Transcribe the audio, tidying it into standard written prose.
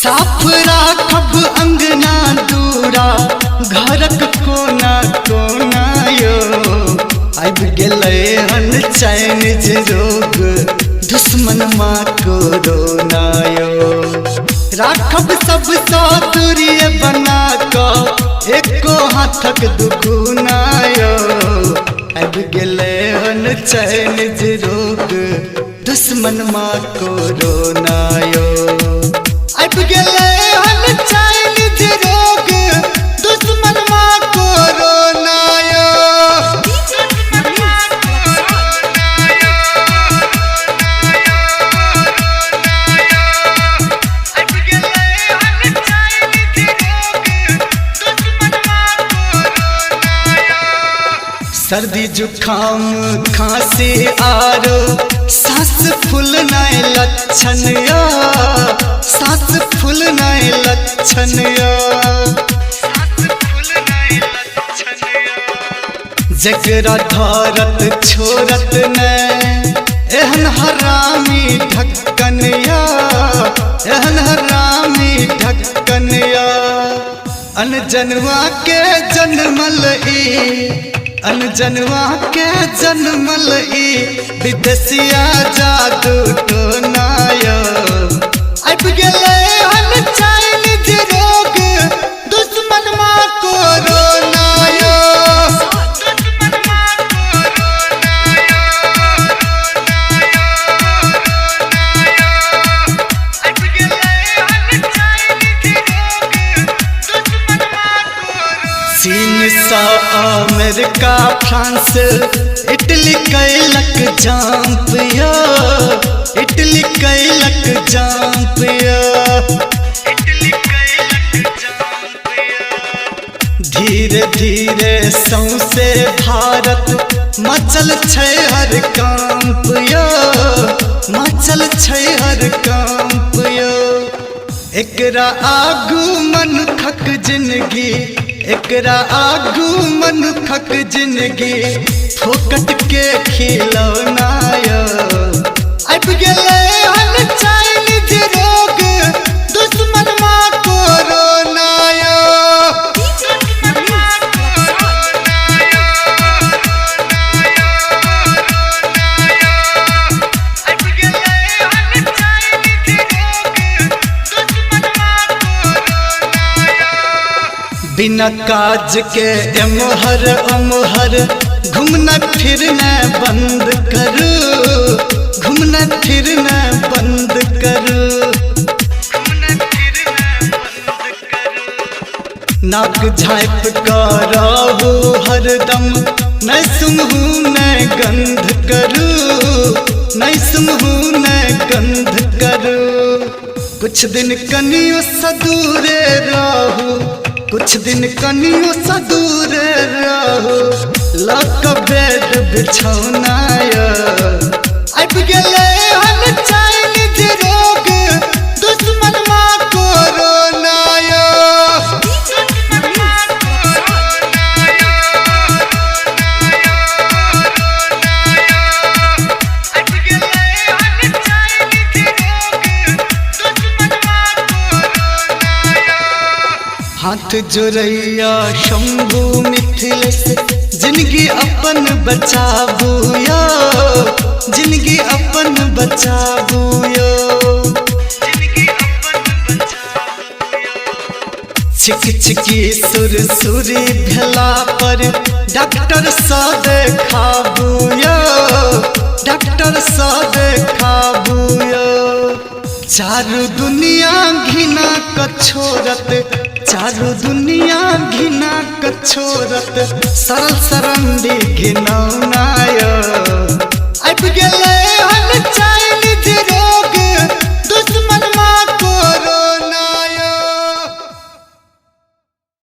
साफ राखब अंगना दूरा घरक कोना कोना यो आबि गेलै हन चाइनीज रोग दुश्मन माँ कोरोना यो राखब सब सा दूरिये बना कऽ एको हाथक दुगुना यो आबि गेलै हन चाइनीज रोग दुश्मन माँ कोरोना यो आबि गेलै हन चाइनीज रोग दुश्मन माँ कोरोना यो सर्दी जुखाम खांसी आरो सांस फूलनाय लक्षण या सांस फूलनाय लक्षण या जकरा धरत छोड़त नै एहन हरामी ढक्कन या एहन हरामी ढक्कन या अनजनवा के जन्मल ई अनजनवा के जन्मल ई विदेशिया जादू टोना यो आबि गेलै हन चाइनीज रोग दुश्मन माँ कोरोना यो चीन सा अमेरिका फ्रांस इटली कैलक जाम्प या इटली कैलक जाम्प या धीरे धीरे सौंसे भारत मचल छै हर कांप या मचल छै हर कांप या एकरा आगू मनुखक जिंदगी एकरा आगू मनुखक जिंदगी फोकट के खिलौना यो आबि गेलै हन चाइनीज रोग दुश्मन माँ कोरोना यो बिना काज के एमहर अमहर घूमना फिरना बंद करू घूमना फिरना बंद करू नाक झाँप कर रहू हरदम नहीं सुनहू नहीं गंध करू नहीं सुनहू नहीं गंध करू कुछ दिन कनियो सा दूरे रहू कुछ दिन कनियो सा दूर रहो लक बेड बिछौना यो आबि गेलै हन चाइनीज रोग दुश्मन माँ कोरोना यो हाथ जोड़ैया शंभू मिथिलेश जिंदगी अपन बचाबू यो जिंदगी अपन बचाबू यो छिक छिकी सुरसुरी भेला पर डॉक्टर सा देखाबू यो डॉक्टर सा देखाबू यो चारू दुनिया घिना क छोड़त चारू दुनिया घिना क छोड़त सरल सरंदी घिनौना यो आबि गेलै